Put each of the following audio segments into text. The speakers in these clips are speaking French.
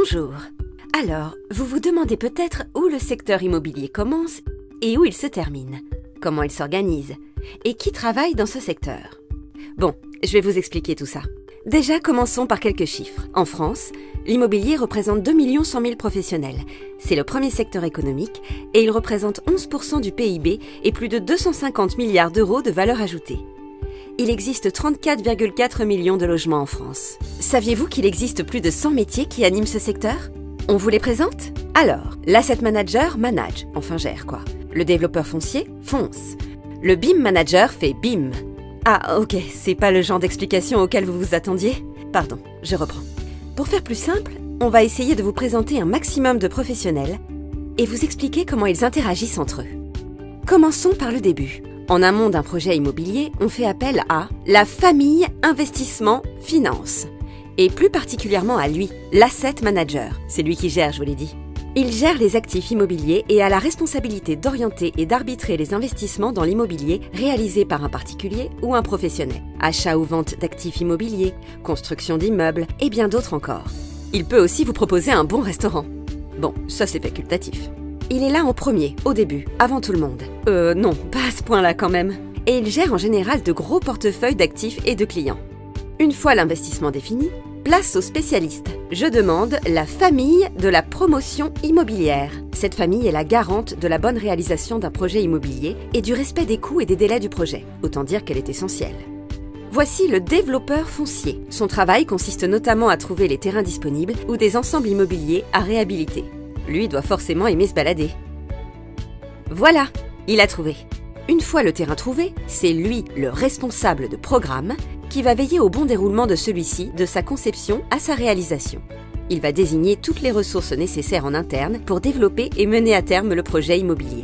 Bonjour. Alors, vous vous demandez peut-être où le secteur immobilier commence et où il se termine, comment il s'organise et qui travaille dans ce secteur. Bon, je vais vous expliquer tout ça. Déjà, commençons par quelques chiffres. En France, l'immobilier représente 2 100 000 professionnels. C'est le premier secteur économique et il représente 11% du PIB et plus de 250 milliards d'euros de valeur ajoutée. Il existe 34,4 millions de logements en France. Saviez-vous qu'il existe plus de 100 métiers qui animent ce secteur ? On vous les présente ? Alors, l'asset manager manage, enfin gère quoi. Le développeur foncier fonce. Le BIM manager fait BIM. Ah ok, c'est pas le genre d'explication auquel vous vous attendiez ? Pardon, je reprends. Pour faire plus simple, on va essayer de vous présenter un maximum de professionnels et vous expliquer comment ils interagissent entre eux. Commençons par le début. En amont d'un projet immobilier, on fait appel à la famille investissement finance. Et plus particulièrement à lui, l'asset manager. C'est lui qui gère, je vous l'ai dit. Il gère les actifs immobiliers et a la responsabilité d'orienter et d'arbitrer les investissements dans l'immobilier réalisés par un particulier ou un professionnel. Achat ou vente d'actifs immobiliers, construction d'immeubles et bien d'autres encore. Il peut aussi vous proposer un bon restaurant. Bon, ça c'est facultatif. Il est là en premier, au début, avant tout le monde. Non, pas à ce point-là quand même. Et il gère en général de gros portefeuilles d'actifs et de clients. Une fois l'investissement défini, place aux spécialistes. Je demande la famille de la promotion immobilière. Cette famille est la garante de la bonne réalisation d'un projet immobilier et du respect des coûts et des délais du projet. Autant dire qu'elle est essentielle. Voici le développeur foncier. Son travail consiste notamment à trouver les terrains disponibles ou des ensembles immobiliers à réhabiliter. Lui doit forcément aimer se balader. Voilà, il a trouvé. Une fois le terrain trouvé, c'est lui, le responsable de programme, qui va veiller au bon déroulement de celui-ci, de sa conception à sa réalisation. Il va désigner toutes les ressources nécessaires en interne pour développer et mener à terme le projet immobilier.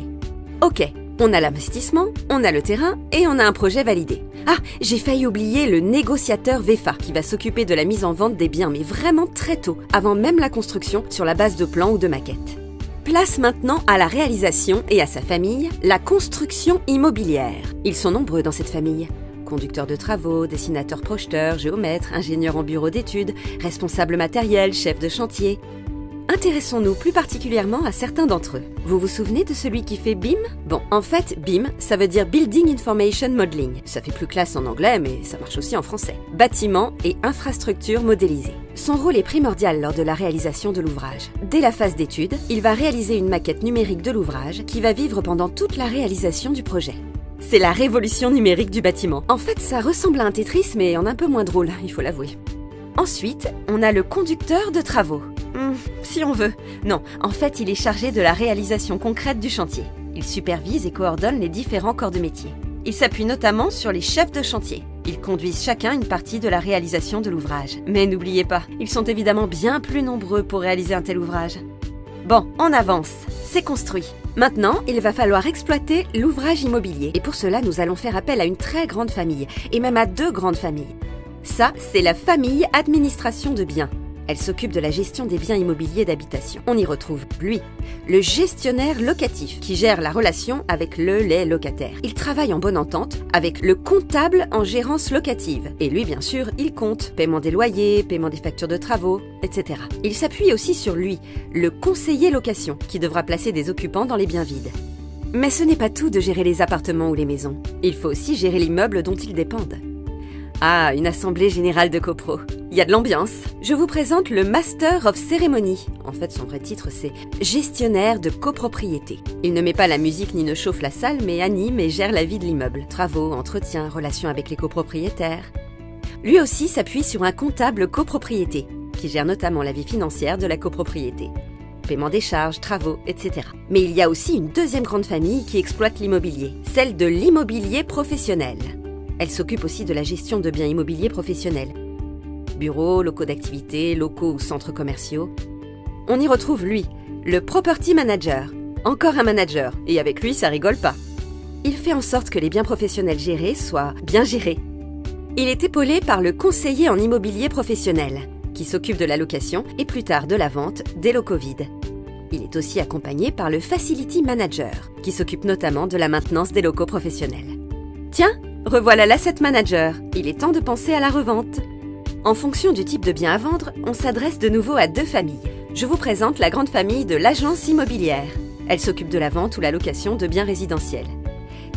Ok, on a l'investissement, on a le terrain et on a un projet validé. Ah, j'ai failli oublier le négociateur VEFA qui va s'occuper de la mise en vente des biens, mais vraiment très tôt, avant même la construction, sur la base de plans ou de maquettes. Place maintenant à la réalisation et à sa famille, la construction immobilière. Ils sont nombreux dans cette famille. Conducteurs de travaux, dessinateurs projeteurs, géomètres, ingénieurs en bureau d'études, responsables matériels, chefs de chantier. Intéressons-nous plus particulièrement à certains d'entre eux. Vous vous souvenez de celui qui fait BIM ? Bon, en fait, BIM, ça veut dire Building Information Modeling. Ça fait plus classe en anglais, mais ça marche aussi en français. Bâtiment et infrastructure modélisée. Son rôle est primordial lors de la réalisation de l'ouvrage. Dès la phase d'étude, il va réaliser une maquette numérique de l'ouvrage qui va vivre pendant toute la réalisation du projet. C'est la révolution numérique du bâtiment. En fait, ça ressemble à un Tetris, mais en un peu moins drôle, il faut l'avouer. Ensuite, on a le conducteur de travaux. Si on veut. Non, en fait, il est chargé de la réalisation concrète du chantier. Il supervise et coordonne les différents corps de métier. Il s'appuie notamment sur les chefs de chantier. Ils conduisent chacun une partie de la réalisation de l'ouvrage. Mais n'oubliez pas, ils sont évidemment bien plus nombreux pour réaliser un tel ouvrage. Bon, on avance. C'est construit. Maintenant, il va falloir exploiter l'ouvrage immobilier. Et pour cela, nous allons faire appel à une très grande famille, et même à 2 grandes familles. Ça, c'est la famille administration de biens. Elle s'occupe de la gestion des biens immobiliers d'habitation. On y retrouve, lui, le gestionnaire locatif, qui gère la relation avec les locataires. Il travaille en bonne entente avec le comptable en gérance locative. Et lui, bien sûr, il compte paiement des loyers, paiement des factures de travaux, etc. Il s'appuie aussi sur lui, le conseiller location, qui devra placer des occupants dans les biens vides. Mais ce n'est pas tout de gérer les appartements ou les maisons. Il faut aussi gérer l'immeuble dont ils dépendent. Ah, une assemblée générale de copro. Il y a de l'ambiance. Je vous présente le Master of Ceremony. En fait, son vrai titre, c'est gestionnaire de copropriété. Il ne met pas la musique ni ne chauffe la salle, mais anime et gère la vie de l'immeuble. Travaux, entretiens, relations avec les copropriétaires. Lui aussi s'appuie sur un comptable copropriété, qui gère notamment la vie financière de la copropriété. Paiement des charges, travaux, etc. Mais il y a aussi une deuxième grande famille qui exploite l'immobilier, celle de l'immobilier professionnel. Elle s'occupe aussi de la gestion de biens immobiliers professionnels. Bureaux, locaux d'activité, locaux ou centres commerciaux. On y retrouve lui, le property manager. Encore un manager, et avec lui ça rigole pas. Il fait en sorte que les biens professionnels gérés soient bien gérés. Il est épaulé par le conseiller en immobilier professionnel, qui s'occupe de la location et plus tard de la vente des locaux vides. Il est aussi accompagné par le facility manager, qui s'occupe notamment de la maintenance des locaux professionnels. Tiens, revoilà l'asset manager, il est temps de penser à la revente. En fonction du type de bien à vendre, on s'adresse de nouveau à 2 familles. Je vous présente la grande famille de l'agence immobilière. Elle s'occupe de la vente ou la location de biens résidentiels.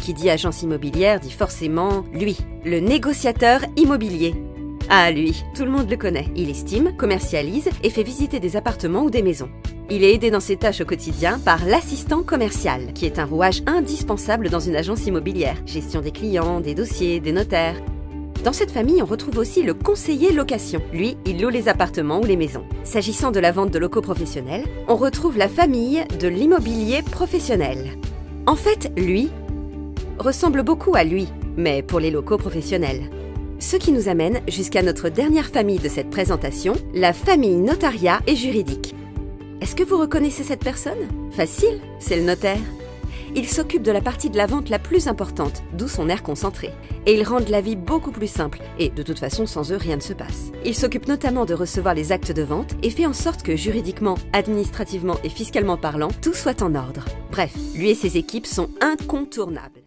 Qui dit agence immobilière dit forcément lui, le négociateur immobilier. Ah lui, tout le monde le connaît. Il estime, commercialise et fait visiter des appartements ou des maisons. Il est aidé dans ses tâches au quotidien par l'assistant commercial, qui est un rouage indispensable dans une agence immobilière. Gestion des clients, des dossiers, des notaires. Dans cette famille, on retrouve aussi le conseiller location. Lui, il loue les appartements ou les maisons. S'agissant de la vente de locaux professionnels, on retrouve la famille de l'immobilier professionnel. En fait, lui ressemble beaucoup à lui, mais pour les locaux professionnels. Ce qui nous amène jusqu'à notre dernière famille de cette présentation, la famille notariat et juridique. Est-ce que vous reconnaissez cette personne? Facile, c'est le notaire. Il s'occupe de la partie de la vente la plus importante, d'où son air concentré. Et ils rendent la vie beaucoup plus simple, et de toute façon, sans eux, rien ne se passe. Il s'occupe notamment de recevoir les actes de vente et fait en sorte que juridiquement, administrativement et fiscalement parlant, tout soit en ordre. Bref, lui et ses équipes sont incontournables.